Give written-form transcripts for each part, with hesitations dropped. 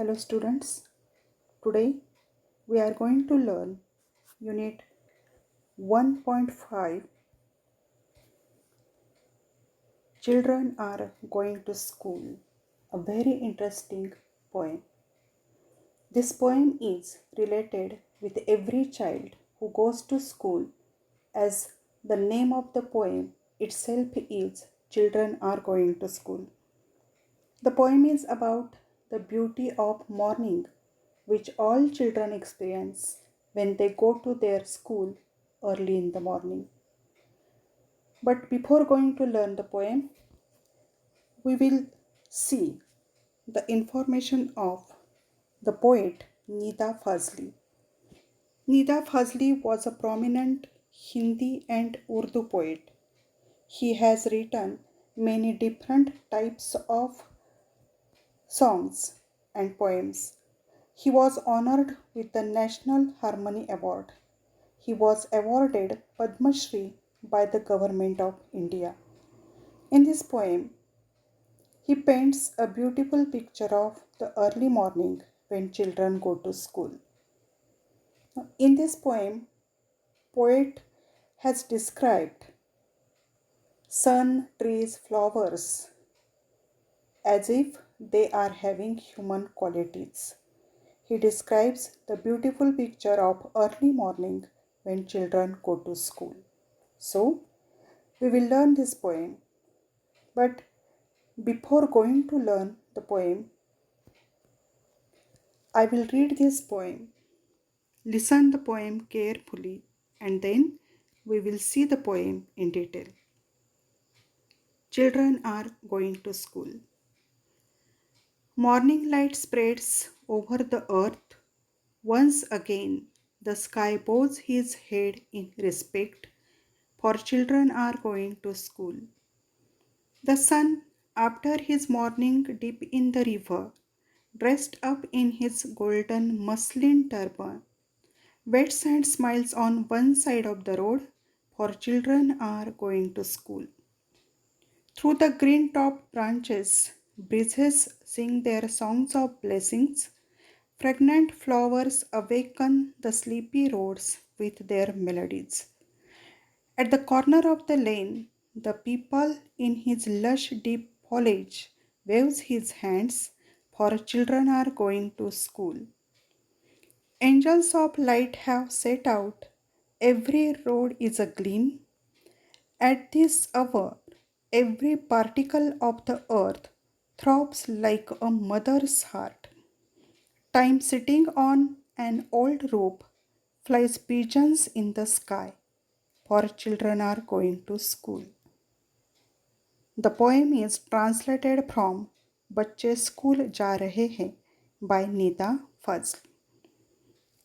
Hello students, today we are going to learn Unit 1.5. Children are going to school, a very interesting poem. This poem is related with every child who goes to school, as the name of the poem itself is Children Are Going to School. The poem is about the beauty of morning, which all children experience when they go to their school early in the morning. But before going to learn the poem, we will see the information of the poet Nida Fazli. Nida Fazli was a prominent Hindi and Urdu poet. He has written many different types of songs and poems. He was honored with the National Harmony Award. He was awarded Padma Shri by the Government of India. In this poem, he paints a beautiful picture of the early morning when children go to school. In this poem, poet has described sun, trees, flowers as if they are having human qualities. He describes the beautiful picture of early morning when children go to school. So, we will learn this poem. But before going to learn the poem, I will read this poem. Listen the poem carefully and then we will see the poem in detail. Children are going to school. Morning light spreads over the earth. Once again, the sky bows his head in respect, for children are going to school. The sun, after his morning dip in the river, dressed up in his golden muslin turban, waits and smiles on one side of the road, for children are going to school. Through the green topped branches, breezes sing their songs of blessings. Fragrant flowers awaken the sleepy roads with their melodies. At the corner of the lane, the people in his lush deep foliage waves his hands, for children are going to school. Angels of light have set out, every road is a gleam. At this hour, every particle of the earth throbs like a mother's heart. Time sitting on an old rope flies pigeons in the sky, for children are going to school. The poem is translated from बच्चे school जा रहे हैं by Nida Fazl.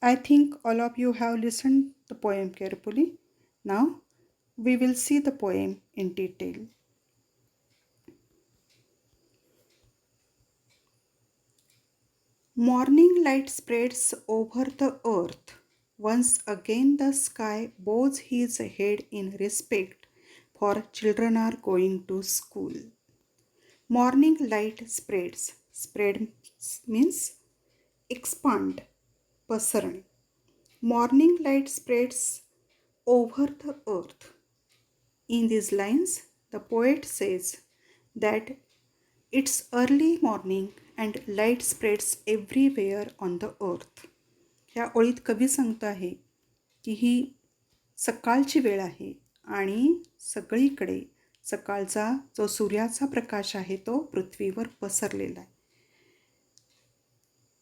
I think all of you have listened the poem carefully. Now we will see the poem in detail. Morning light spreads over the earth. Once again the sky bows his head in respect, for children are going to school. Morning light spreads. Spread means expand, पसरण. Morning light spreads over the earth. In these lines, the poet says that it's early morning and light spreads everywhere on the earth. ह्या ओळीत कवी सांगतो आहे की ही सकाळची वेळ आहे आणि सगळीकडे सकाळचा जो सूर्याचा प्रकाश आहे तो पृथ्वीवर पसरलेला आहे.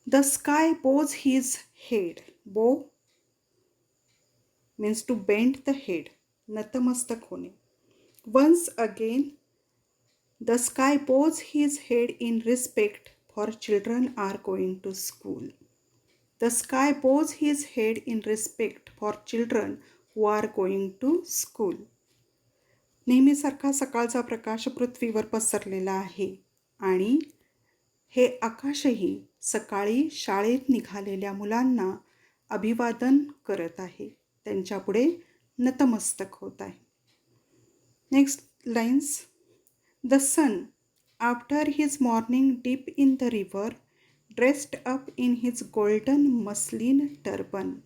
The sky bows his head. Bow means to bend the head, नतमस्तक होणे. Once again the sky bows his head in respect, for children are going to school. The sky bows his head in respect for children who are going to school. नेहमीसारखा सकाळचा प्रकाश पृथ्वीवर पसरलेला आहे आणि हे आकाशही सकाळी शाळेत निघालेल्या मुलांना अभिवादन करत आहे, त्यांच्यापुढे नतमस्तक होत आहे. Next lines. The sun, after his morning dip in the river, dressed up in his golden muslin turban.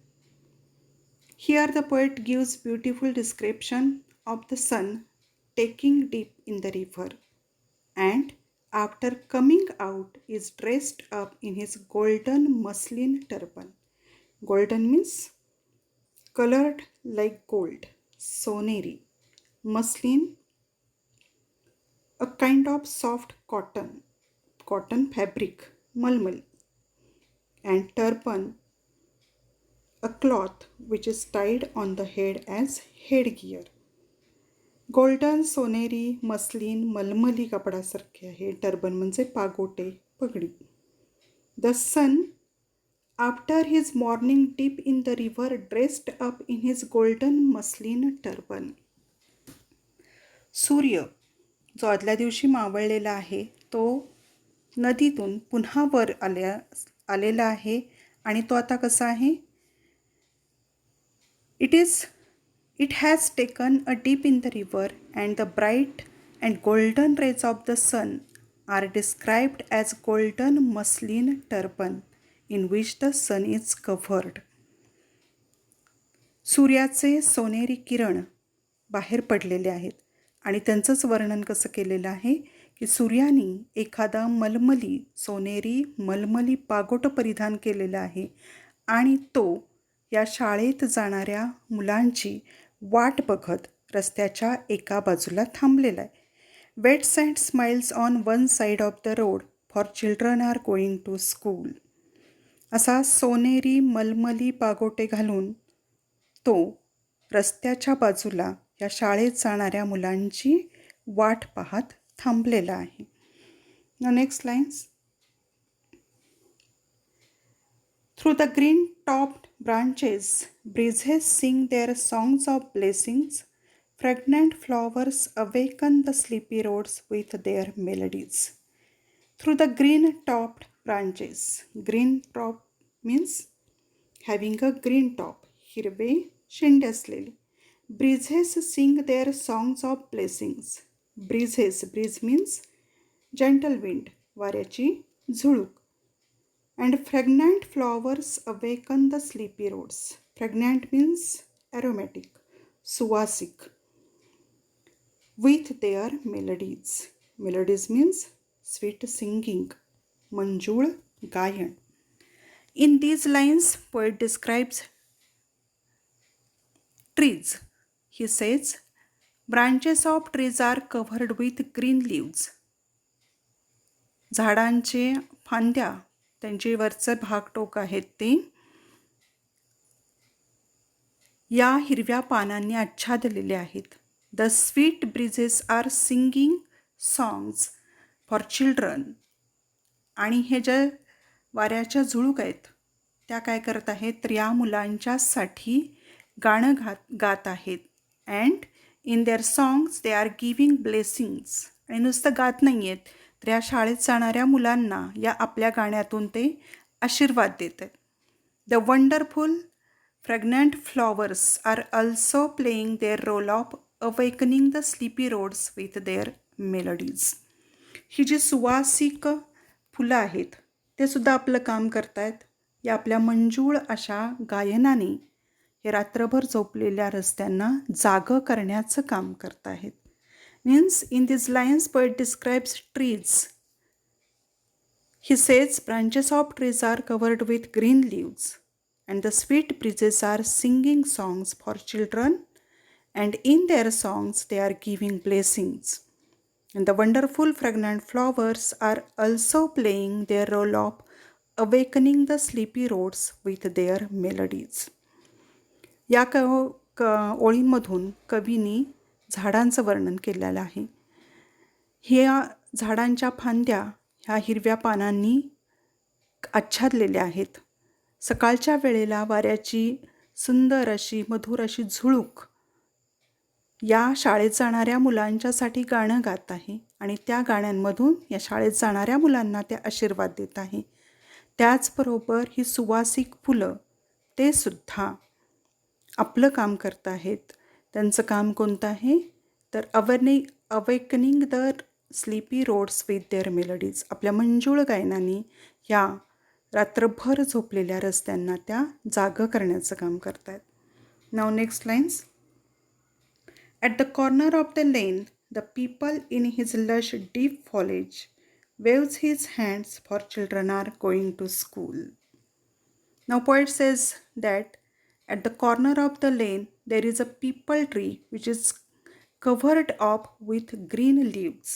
Here the poet gives beautiful description of the sun taking dip in the river, and after coming out is dressed up in his golden muslin turban. Golden means colored like gold, soneri. Muslin, a kind of soft cotton fabric, malmal. And turban, a cloth which is tied on the head as headgear. Golden, सोनेरी, muslin, मलमली कपडासारखे आहे. Turban म्हणजे पागोटे, पगडी. The sun after his morning dip in the river dressed up in his golden muslin turban. सूर्य जो आदल्या दिवशी मावळलेला आहे तो नदीतून पुन्हा वर आलेला आहे आणि तो आता कसा आहे. It has taken a dip in the river, and the bright and golden rays of the sun are described as golden muslin turban in which the sun is covered. सूर्याचे सोनेरी किरण बाहेर पडलेले आहेत आणि त्यांचंच वर्णन कसं केलेलं आहे की सूर्याने एखादा सोनेरी मलमली पागोट परिधान केलेलं आहे आणि तो या शाळेत जाणाऱ्या मुलांची वाट बघत रस्त्याच्या एका बाजूला थांबलेला आहे. Waits and smiles on one side of the road for children are going to school. असा सोनेरी मलमली पागोटे घालून तो रस्त्याच्या बाजूला या शाळेत जाणाऱ्या मुलांची वाट पाहत थांबलेला आहे. Next lines. Through the green-topped branches, breezes sing their songs of blessings. Fragrant flowers awaken the sleepy roads with their melodies. Through the green-topped branches. Green top means having a green top. हिरवे शेंडे असलेले. Breezes sing their songs of blessings. Breezes, breeze means gentle wind, वाऱ्याची झुळूक. And fragrant flowers awaken the sleepy roads. Fragrant means aromatic, suwasik. With their melodies. Melodies means sweet singing, manjul gayan. In these lines, poet describes trees. He says, branches of trees are covered with green leaves. झाडांचे फांद्या त्यांचे वरचं भागटोक आहेत ते या हिरव्या पानांनी आच्छादलेले आहेत. The sweet breezes are singing songs for children. आणि हे ज्या वाऱ्याच्या झुळूक आहेत त्या काय करत आहेत तर या मुलांच्यासाठी गाणं गात आहेत. And in their songs they are giving blessings. आणि नुसतं गात नाही आहेत तर या शाळेत जाणाऱ्या मुलांना या आपल्या गाण्यातून ते आशीर्वाद देत आहेत. The wonderful fragrant flowers are also playing their role of awakening the sleepy roads with their melodies. ही जी सुवासिक फुलं आहेत ते सुद्धा आपलं काम करत आहेत. या आपल्या मंजूळ अशा गायनाने हे रात्रभर झोपलेल्या रस्त्यांना जागं करण्याचं काम करत आहेत. Means in these lines poet describes trees. He says branches of trees are covered with green leaves and the sweet breezes are singing songs for children, and in their songs they are giving blessings. And the wonderful fragrant flowers are also playing their role of awakening the sleepy roads with their melodies. या ओळींमधून कवींनी झाडांचं वर्णन केलेलं आहे. ह्या झाडांच्या फांद्या ह्या हिरव्या पानांनी आच्छादलेल्या आहेत. सकाळच्या वेळेला वाऱ्याची सुंदर अशी मधुर अशी झुळूक या शाळेत जाणाऱ्या मुलांच्यासाठी गाणं गात आहे आणि त्या गाण्यांमधून या शाळेत जाणाऱ्या मुलांना ते आशीर्वाद देत आहे. त्याचबरोबर ही सुवासिक फुलं ते सुद्धा आपलं काम करत आहेत. त्यांचं काम कोणतं आहे तर awakening the sleepy roads with their melodies. आपल्या मंजूळ गायनाने या रात्रभर झोपलेल्या रस्त्यांना त्या जागं करण्याचं काम करतायत. Now next lines. At the corner of the lane, the people in his lush deep foliage waves his hands for children are going to school. Now poet says that at the corner of the lane there is a peepal tree which is covered up with green leaves.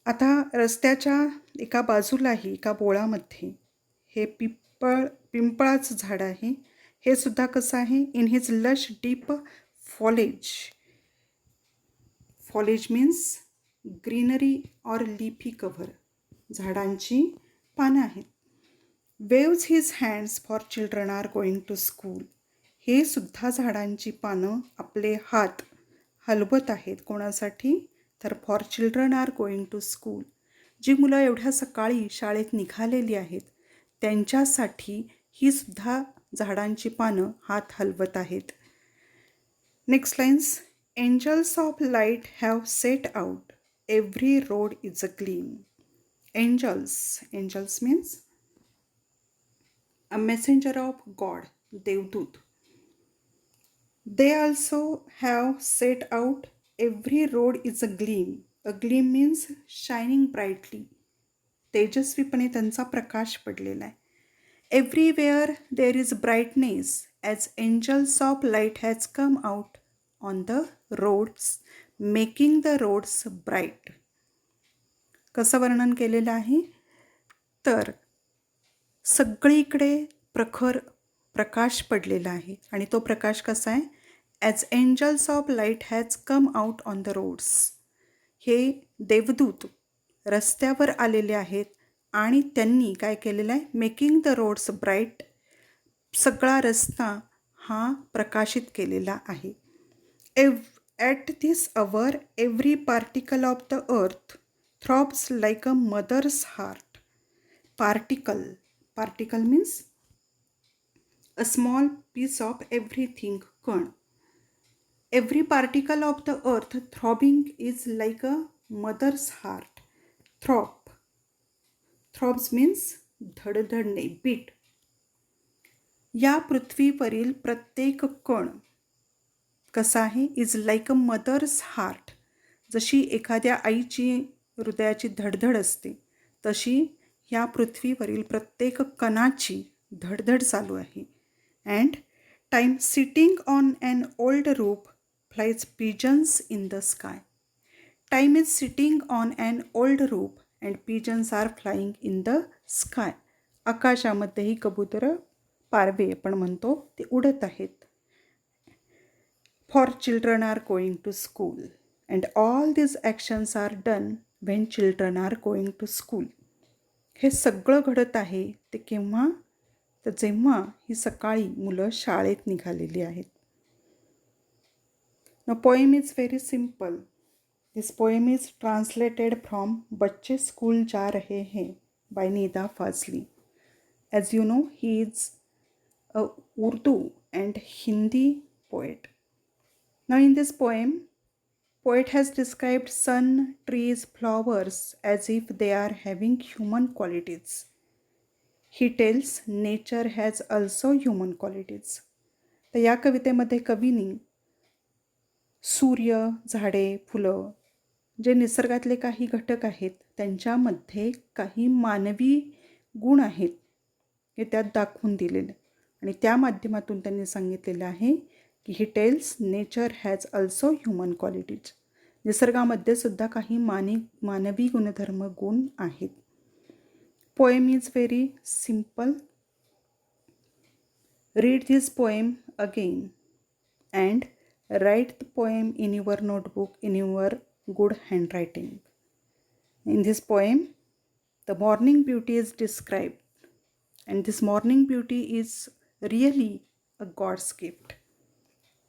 आता रस्त्याच्या एका बाजूलाही एका बोळामध्ये हे पिंपळाचं झाड आहे. हे सुद्धा कसं आहे, in his lush deep foliage. Foliage means greenery or leafy cover, झाडांची पानं आहेत. Waves his hands for children are going to school. हे सुद्धा झाडांची पानं आपले हात हलवत आहेत. कोणासाठी? तर for children are going to school. जी मुलं एवढ्या सकाळी शाळेत निघालेली आहेत त्यांच्यासाठी ही सुद्धा झाडांची पानं हात हलवत आहेत. Next lines. Angels of light have set out, every road is a gleam. Angels means a messenger of God, देवदूत. They also have set out, every road is a gleam. A gleam means shining brightly. तेजस्वीपणे त्यांचा प्रकाश पडलेला आहे. Everywhere there is brightness as angels of light has come out on the roads, making the roads bright. कसं वर्णन केलेलं आहे? तर सगळीकडे प्रखर प्रकाश पडलेला आहे आणि तो प्रकाश कसा आहे? As angels of light has come out on the roads. हे देवदूत रस्त्यावर आलेले आहेत आणि त्यांनी काय केलेलं आहे? Making the roads bright. सगळा रस्ता हा प्रकाशित केलेला आहे. At this hour every particle of the earth throbs like a mother's heart. Particle means a small piece of everything, कण. Every particle of the earth throbbing is like a mother's heart. Throbs means धडधडणे, beat. या पृथ्वीवरील प्रत्येक कण कसा आहे? Is like a mother's heart. जशी एखाद्या आईची हृदयाची धडधड असते तशी या पृथ्वीवरील प्रत्येक कणाची धडधड चालू आहे. And time sitting on an old roof flies pigeons in the sky. Time is sitting on an old roof and pigeons are flying in the sky. आकाशामध्येही कबूतर, पारवे आपण म्हणतो, ते उडत आहेत. For children are going to school and all these actions are done when children are going to school. हे सगळं घडत आहे ते केव्हा? तर जेव्हा ही सकाळी मुलं शाळेत निघालेली आहेत. The poem is very simple. This poem is translated from बच्चे स्कूल जा रहे हैं by Nida Fazli. As you know he is a Urdu and Hindi poet. Now in this poem poet has described sun, trees, flowers as if they are having human qualities. He tells nature has also human qualities. तर या कवितेमध्ये कवीनी सूर्य, झाडे, फुलं जे निसर्गातले काही घटक आहेत त्यांच्यामध्ये काही मानवी गुण आहेत हे त्यात दाखवून दिलेले आणि त्या माध्यमातून त्यांनी सांगितलेलं आहे की he tells nature has also human qualities. निसर्गामध्ये सुद्धा काही मानवी गुणधर्म गुण आहेत. Poem is very simple. Read this poem again and write the poem in your notebook in your good handwriting. In this poem the morning beauty is described and this morning beauty is really a God's gift.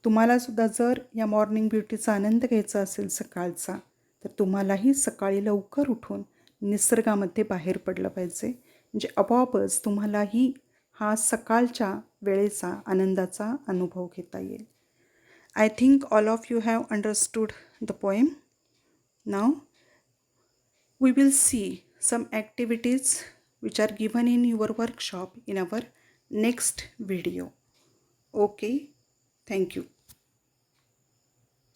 तुम्हालासुद्धा जर या morning ब्युटीचा आनंद घ्यायचा असेल सकाळचा तर तुम्हालाही सकाळी लवकर उठून निसर्गामध्ये बाहेर पडलं पाहिजे. म्हणजे आपोआपच तुम्हालाही हा सकाळच्या वेळेचा आनंदाचा अनुभव घेता येईल. I think all of you have understood the poem. Now we will see some activities which are given in your workshop in our next video. Okay, thank you.